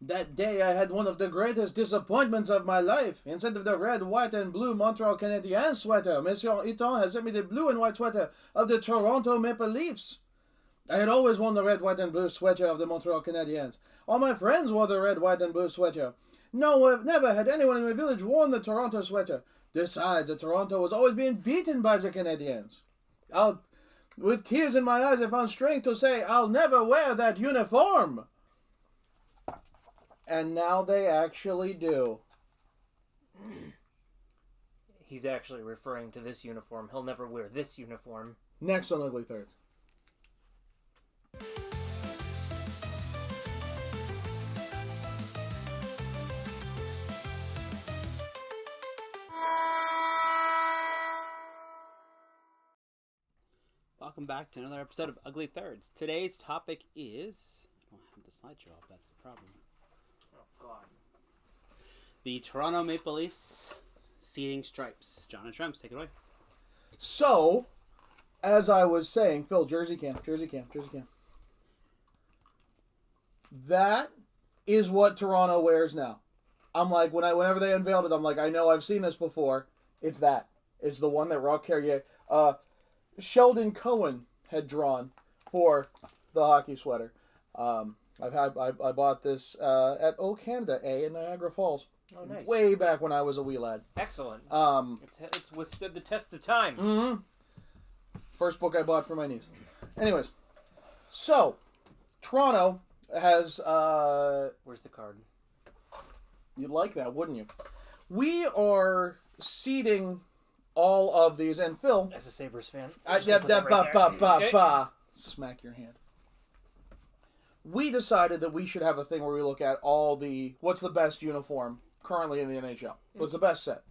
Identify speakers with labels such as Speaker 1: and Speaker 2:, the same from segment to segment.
Speaker 1: That day I had one of the greatest disappointments of my life. Instead of the red, white, and blue Montreal Canadiens sweater, Monsieur Eton has sent me the blue and white sweater of the Toronto Maple Leafs. I had always worn the red, white, and blue sweater of the Montreal Canadiens. All my friends wore the red, white, and blue sweater. No, never had anyone in my village worn the Toronto sweater. Besides, the Toronto was always being beaten by the Canadiens. With tears in my eyes, I found strength to say, I'll never wear that uniform. And now they actually do.
Speaker 2: He's actually referring to this uniform. He'll never wear this uniform.
Speaker 1: Next on Ugly Thirds.
Speaker 3: Welcome back to another episode of Ugly Thirds. Today's topic is... I don't have the slideshow up, that's the problem.
Speaker 2: Oh, God.
Speaker 3: The Toronto Maple Leafs seeding stripes. John and Shrems, take it away.
Speaker 1: So, as I was saying, Phil, Jersey cam. That is what Toronto wears now. I'm like, whenever they unveiled it, I'm like, I know I've seen this before. It's that. It's the one that Rock Carrier... Sheldon Cohen had drawn for the hockey sweater. I bought this at O Canada A in Niagara Falls.
Speaker 2: Oh, nice.
Speaker 1: Way back when I was a wee lad.
Speaker 2: Excellent. It's withstood the test of time.
Speaker 1: Mm-hmm. First book I bought for my niece. Anyways, so Toronto has.
Speaker 2: Where's the card?
Speaker 1: You'd like that, wouldn't you? We are seeding all of these, and Phil,
Speaker 2: as a Sabres fan,
Speaker 1: smack your hand. We decided that we should have a thing where we look at what's the best uniform currently in the NHL. What's the best set?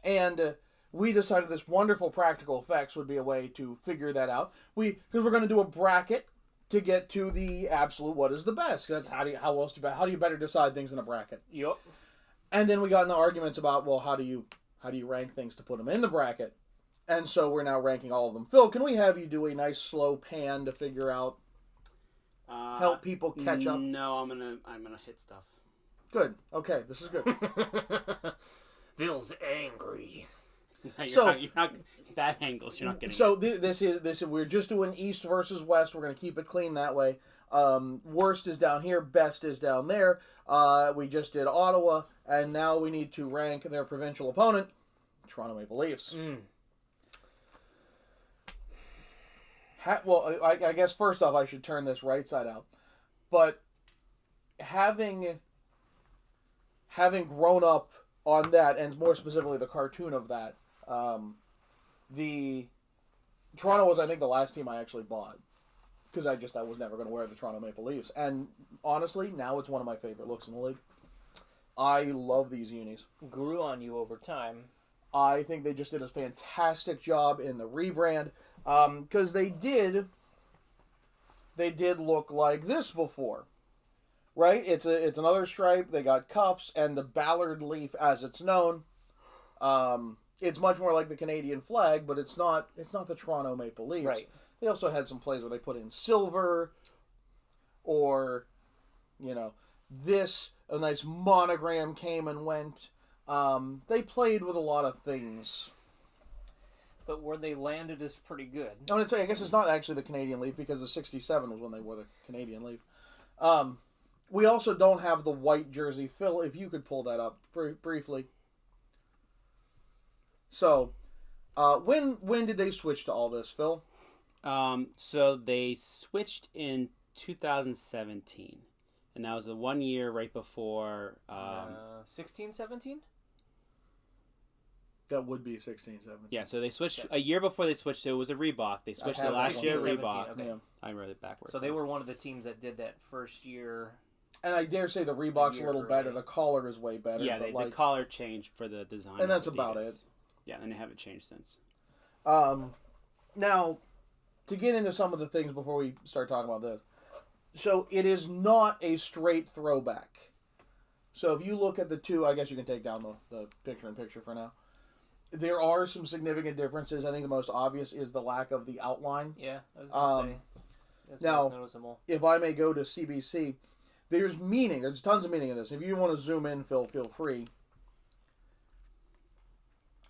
Speaker 1: And we decided this wonderful practical effects would be a way to figure that out. Because we're going to do a bracket to get to the absolute what is the best. That's how do you better decide things in a bracket?
Speaker 2: Yep.
Speaker 1: And then we got into arguments about, well, how do you rank things to put them in the bracket? And so we're now ranking all of them. Phil, can we have you do a nice slow pan to figure out, help people catch up?
Speaker 3: No, I'm gonna hit stuff.
Speaker 1: Good. Okay, this is good.
Speaker 2: Phil's angry.
Speaker 3: You're not that angles. You're not getting.
Speaker 1: So this is we're just doing East versus West. We're gonna keep it clean that way. Worst is down here. Best is down there. We just did Ottawa, and now we need to rank their provincial opponent, Toronto Maple Leafs. I guess first off, I should turn this right side out. But having grown up on that, and more specifically the cartoon of that, the Toronto was, I think, the last team I actually bought. Because I was never going to wear the Toronto Maple Leafs. And honestly, now it's one of my favorite looks in the league. I love these unis.
Speaker 2: Grew on you over time.
Speaker 1: I think they just did a fantastic job in the rebrand. Because they did look like this before. Right? It's another stripe. They got cuffs and the Ballard leaf as it's known. It's much more like the Canadian flag, but it's not the Toronto Maple Leafs.
Speaker 2: Right.
Speaker 1: They also had some plays where they put in silver or, a nice monogram came and went. They played with a lot of things.
Speaker 2: But where they landed is pretty good.
Speaker 1: I want to tell you, I guess it's not actually the Canadian Leaf because the 67 was when they wore the Canadian Leaf. We also don't have the white jersey. Phil, if you could pull that up briefly. So, when did they switch to all this, Phil?
Speaker 3: So they switched in 2017, and that was the 1 year right before
Speaker 2: 16, 17?
Speaker 1: That would be 16, 17.
Speaker 3: Yeah, so they switched a year before they switched. It was a Reebok. They switched it last
Speaker 2: 16,
Speaker 3: year.
Speaker 2: 17,
Speaker 3: Reebok.
Speaker 2: okay.
Speaker 1: Yeah.
Speaker 3: I wrote it backwards.
Speaker 2: So they were one of the teams that did that first year.
Speaker 1: And I dare say the Reebok's a little better.
Speaker 2: Early.
Speaker 1: The collar is way better.
Speaker 3: Yeah,
Speaker 1: but
Speaker 3: the collar changed for the design.
Speaker 1: And that's
Speaker 3: of
Speaker 1: about
Speaker 3: Adidas.
Speaker 1: it.
Speaker 3: Yeah, and they haven't changed since.
Speaker 1: Now, to get into some of the things before we start talking about this. So, it is not a straight throwback. So, if you look at the two, I guess you can take down the picture-in-picture for now. There are some significant differences. I think the most obvious is the lack of the outline.
Speaker 2: Yeah, I was going to say. That's
Speaker 1: now,
Speaker 2: most noticeable.
Speaker 1: If I may go to CBC, there's meaning. There's tons of meaning in this. If you want to zoom in, Phil, feel free.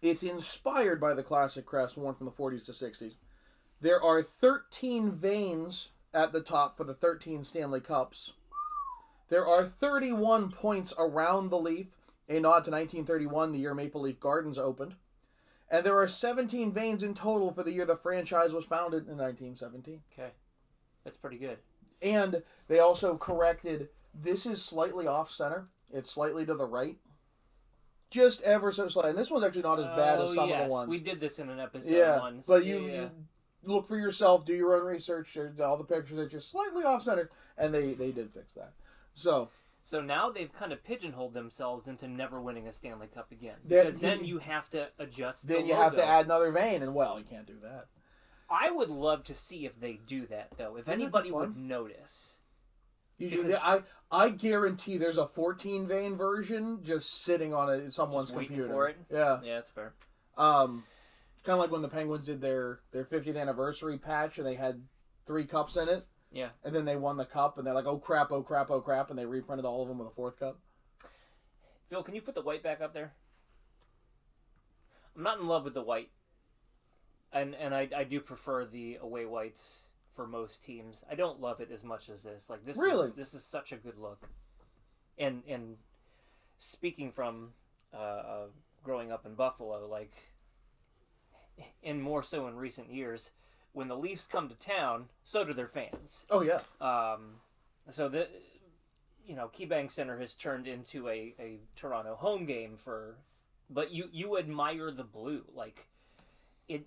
Speaker 1: It's inspired by the classic crest worn from the 40s to 60s. There are 13 veins at the top for the 13 Stanley Cups. There are 31 points around the leaf, a nod to 1931, the year Maple Leaf Gardens opened. And there are 17 veins in total for the year the franchise was founded in 1917.
Speaker 2: Okay. That's pretty good.
Speaker 1: And they also corrected, this is slightly off center. It's slightly to the right. Just ever so slightly. And this one's actually not as bad as some of the ones.
Speaker 2: We did this in an episode once.
Speaker 1: But you look for yourself, do your own research. There's all the pictures are just slightly off center. And they did fix that. So
Speaker 2: now they've kind of pigeonholed themselves into never winning a Stanley Cup again. Because then you have to adjust the logo.
Speaker 1: Then you have to add another vein. And, well, you can't do that.
Speaker 2: I would love to see if they do that, though. If anybody would notice.
Speaker 1: I guarantee there's a 14 vein version just sitting on someone's computer.
Speaker 2: For it?
Speaker 1: Yeah,
Speaker 2: that's fair.
Speaker 1: It's kind of like when the Penguins did their 50th anniversary patch and they had 3 cups in it.
Speaker 2: Yeah,
Speaker 1: and then they won the cup and they're like, oh crap, oh crap, oh crap, and they reprinted all of them with a 4th cup.
Speaker 2: Phil, can you put the white back up there? I'm not in love with the white, and I do prefer the away whites. For most teams, I don't love it as much as this. Like this is such a good look. And speaking from growing up in Buffalo, like, and more so in recent years, when the Leafs come to town, so do their fans.
Speaker 1: Oh yeah.
Speaker 2: So the KeyBank Center has turned into a Toronto home game but you admire the blue, like.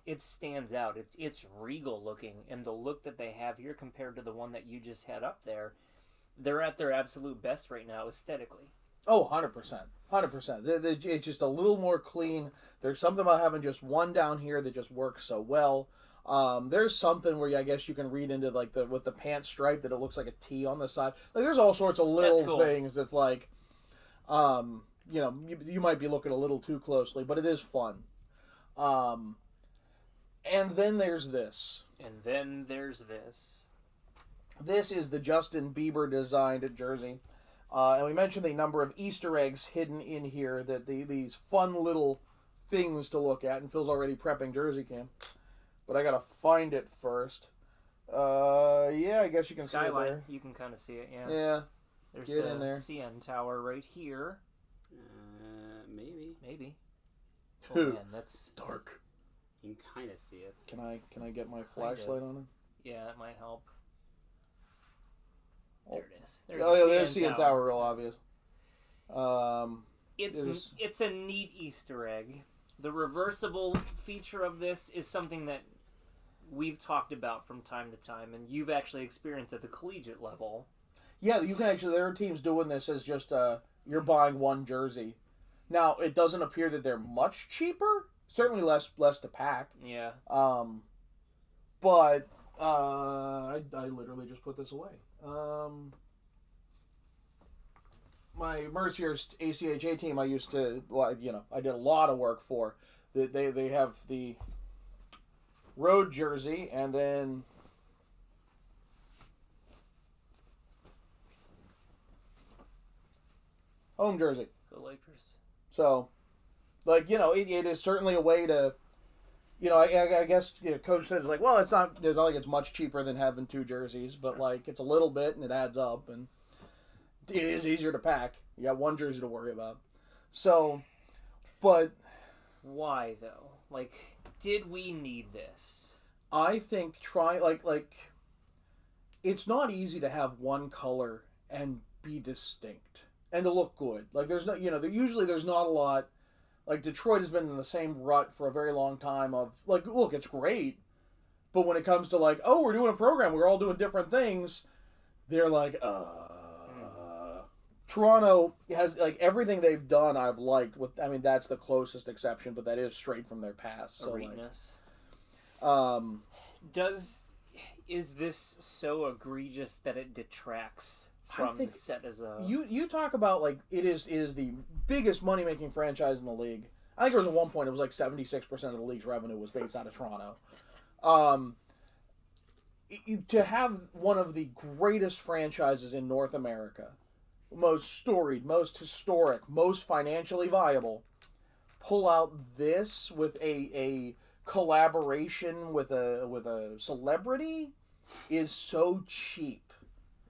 Speaker 2: It stands out. It's regal looking, and the look that they have here compared to the one that you just had up there, they're at their absolute best right now aesthetically.
Speaker 1: Oh, 100%. 100%. It's just a little more clean. There's something about having just one down here that just works so well. There's something where I guess you can read into like with the pant stripe that it looks like a T on the side. Like there's all sorts of little things that's like, you might be looking a little too closely, but it is fun. And then there's this. This is the Justin Bieber designed jersey. And we mentioned the number of Easter eggs hidden in here, that these fun little things to look at. And Phil's already prepping Jersey Cam. But I got to find it first. I guess you can
Speaker 2: Skyline,
Speaker 1: see it there.
Speaker 2: You can kind of see it, yeah.
Speaker 1: Yeah.
Speaker 2: There's
Speaker 1: Get
Speaker 2: the
Speaker 1: in there.
Speaker 2: CN Tower right here. Maybe. Oh, man, that's
Speaker 1: dark.
Speaker 3: You can kind of see it.
Speaker 1: Can I get my flashlight on it?
Speaker 2: Yeah, that might help. There it is.
Speaker 1: There's CN Tower, real obvious.
Speaker 2: It's a neat Easter egg. The reversible feature of this is something that we've talked about from time to time, and you've actually experienced at the collegiate level.
Speaker 1: Yeah, you can actually. There are teams doing this as just you're buying one jersey. Now it doesn't appear that they're much cheaper. Certainly less to pack.
Speaker 2: Yeah.
Speaker 1: But I literally just put this away. My Mercier ACHA team I used to, I did a lot of work for. They have the road jersey and then home jersey.
Speaker 2: Go Lakers.
Speaker 1: So, it is certainly a way to, I guess Coach says it's not like it's much cheaper than having 2 jerseys, but it's a little bit and it adds up and it is easier to pack. You got 1 jersey to worry about. So, but
Speaker 2: why though? Did we need this?
Speaker 1: I think it's not easy to have one color and be distinct and to look good. There's no, usually there's not a lot. Detroit has been in the same rut for a very long time of, look, it's great, but when it comes to, we're doing a program, we're all doing different things, they're Toronto has, everything they've done I've liked. That's the closest exception, but that is straight from their past. So,
Speaker 2: Arenas. Is this so egregious that it detracts from the set as a...
Speaker 1: You talk about, it is the biggest money-making franchise in the league. I think there was at one point, it was 76% of the league's revenue was based out of Toronto. To have one of the greatest franchises in North America most storied, most historic, most financially viable, pull out this with a collaboration with a celebrity is so cheap.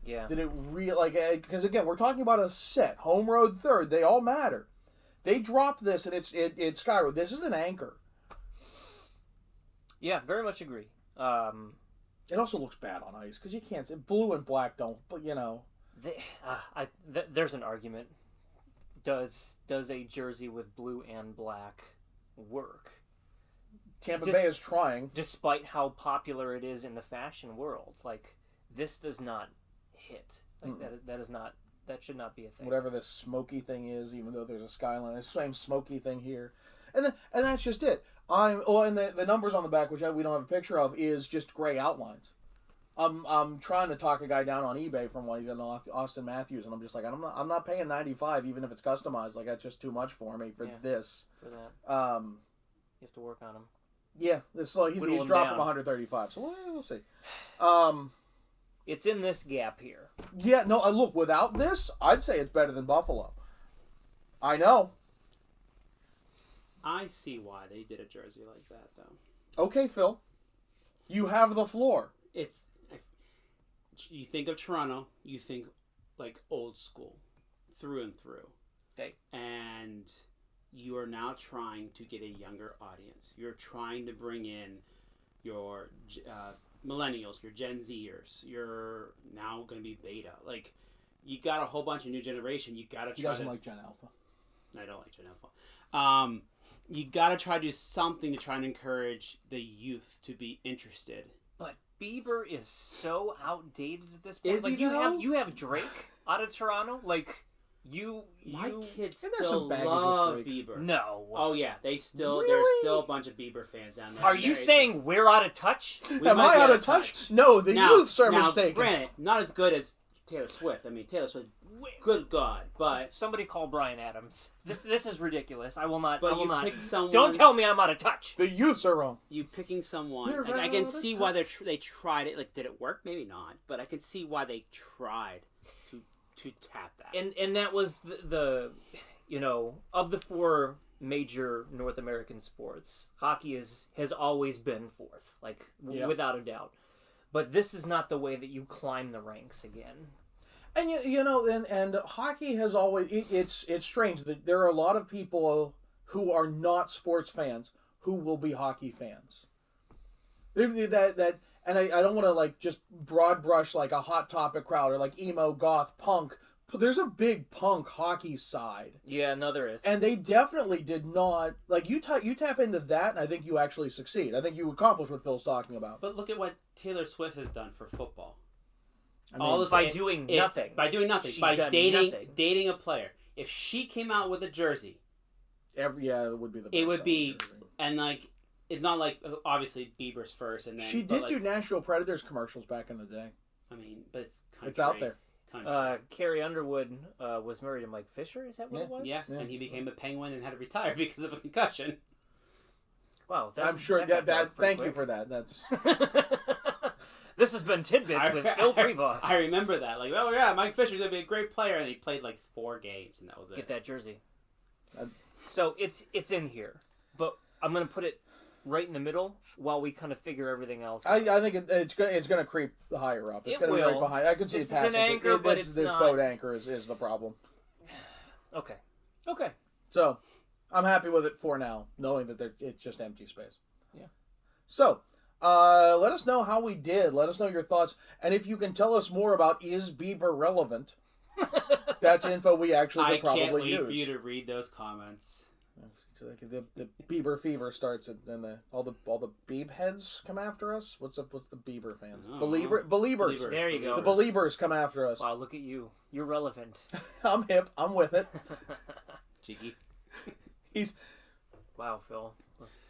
Speaker 2: Yeah.
Speaker 1: That it really because again we're talking about a set home road third. They all matter. They drop this and it's skyrocketed. This is an anchor.
Speaker 2: Yeah, very much agree.
Speaker 1: It also looks bad on ice because you can't. Blue and black don't. But
Speaker 2: there's an argument. Does a jersey with blue and black work?
Speaker 1: Tampa Bay is trying,
Speaker 2: despite how popular it is in the fashion world. Like, this does not hit. Like that is not. That should not be a thing.
Speaker 1: Whatever this smoky thing is, even though there's a skyline, it's the same smoky thing here, and that's just it. And the numbers on the back, which we don't have a picture of, is just gray outlines. I'm trying to talk a guy down on eBay from one, even Austin Matthews, and I'm just like, I'm not paying $95 even if it's customized. Like, that's just too much for me for this.
Speaker 2: For that, you have to work on him.
Speaker 1: Yeah, he's dropped from 135, so we'll see.
Speaker 2: It's in this gap here.
Speaker 1: Yeah, no, look, without this, I'd say it's better than Buffalo. I know.
Speaker 3: I see why they did a jersey like that, though.
Speaker 1: Okay, Phil. You have the floor.
Speaker 3: You think of Toronto, you think like old school, through and through.
Speaker 2: Okay.
Speaker 3: And you are now trying to get a younger audience. You're trying to bring in your millennials, your Gen Zers. You're now going to be beta. Like, you got a whole bunch of new generation. You got to try.
Speaker 1: He doesn't like Gen Alpha.
Speaker 3: I don't like Gen Alpha. You got to try to do something to try and encourage the youth to be interested.
Speaker 2: But Bieber is so outdated at this point.
Speaker 3: Is
Speaker 2: like
Speaker 3: he though?
Speaker 2: You have Drake out of Toronto. Like
Speaker 3: my kids
Speaker 1: And there's
Speaker 3: still
Speaker 1: some baggage
Speaker 3: love
Speaker 1: with Drake.
Speaker 3: Bieber.
Speaker 2: No.
Speaker 3: Oh yeah, there's still a bunch of Bieber fans down there.
Speaker 2: Are you saying we're out of touch?
Speaker 1: Am I out of touch? No, the youths are mistaken.
Speaker 3: Granted, not as good as Taylor Swift. I mean, Taylor Swift, good God, but
Speaker 2: somebody call Bryan Adams. This is ridiculous. I will not.
Speaker 3: But
Speaker 2: I will not.
Speaker 3: Picked someone,
Speaker 2: don't tell me I'm out of touch.
Speaker 1: The youths are wrong.
Speaker 3: You picking someone.
Speaker 1: You're
Speaker 3: I can
Speaker 1: out of
Speaker 3: see why they tried it. Like, did it work? Maybe not. But I can see why they tried to tap that.
Speaker 2: And that was the of the four major North American sports, hockey has always been fourth, like without a doubt. But this is not the way that you climb the ranks again.
Speaker 1: And and hockey has always it's strange that there are a lot of people who are not sports fans who will be hockey fans. That and I don't want to like just broad brush like a Hot Topic crowd or like emo, goth, punk. But there's a big punk hockey side.
Speaker 2: Yeah, no, there is.
Speaker 1: And they definitely did not like you tap into that, and I think you actually succeed. I think you accomplish what Phil's talking about.
Speaker 3: But look at what Taylor Swift has done for football.
Speaker 2: I mean, by doing nothing.
Speaker 3: By doing nothing.
Speaker 2: She's
Speaker 3: by
Speaker 2: done
Speaker 3: dating
Speaker 2: nothing.
Speaker 3: dating a player. If she came out with a jersey,
Speaker 1: it would be the best.
Speaker 3: It would be,
Speaker 1: jersey.
Speaker 3: And like it's not like obviously Bieber's first, and then
Speaker 1: she did do Nashville Predators commercials back in the day.
Speaker 3: I mean, but
Speaker 1: it's out there.
Speaker 2: Carrie Underwood was married to Mike Fisher. Is that what it was?
Speaker 3: Yeah, and he became a Penguin and had to retire because of a concussion.
Speaker 2: Wow,
Speaker 1: I'm sure that thank you for that. That's.
Speaker 2: This has been Tidbits with Phil Prevost.
Speaker 3: I remember that. Like, oh yeah, Mike Fisher's gonna be a great player, and he played like 4 games, and that was it.
Speaker 2: Get that jersey. So it's in here, but I'm gonna put it right in the middle while we kind of figure everything else out.
Speaker 1: I think it's gonna creep higher up. It's gonna be right behind. I can see it passing.
Speaker 2: This is an anchor, but
Speaker 1: this
Speaker 2: not...
Speaker 1: boat anchor is the problem.
Speaker 2: Okay.
Speaker 1: So, I'm happy with it for now, knowing that it's just empty space.
Speaker 2: Yeah.
Speaker 1: So, let us know how we did. Let us know your thoughts, and if you can tell us more about is Bieber relevant. That's info we actually could probably use.
Speaker 3: I can't wait for you to read those comments.
Speaker 1: So the Bieber fever starts, and all the Beeb heads come after us. What's the Bieber fans? Believers.
Speaker 2: There you go.
Speaker 1: The Believers come after us.
Speaker 2: Wow, look at you. You're relevant.
Speaker 1: I'm hip. I'm with it.
Speaker 3: Jiggy.
Speaker 2: Wow, Phil.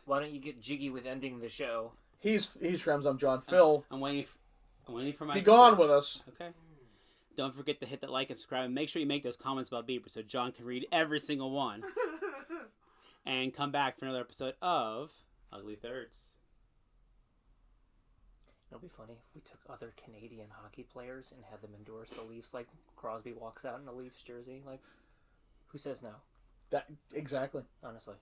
Speaker 2: Why don't you get jiggy with ending the show?
Speaker 1: He's Shrems. I'm John. Phil.
Speaker 3: I'm waiting for my.
Speaker 1: Be gone with us.
Speaker 3: Okay. Don't forget to hit that like and subscribe, and make sure you make those comments about Bieber so John can read every single one. And come back for another episode of Ugly Thirds.
Speaker 2: It'll be funny if we took other Canadian hockey players and had them endorse the Leafs. Like Crosby walks out in a Leafs jersey. Like, who says no?
Speaker 1: Exactly.
Speaker 2: Honestly.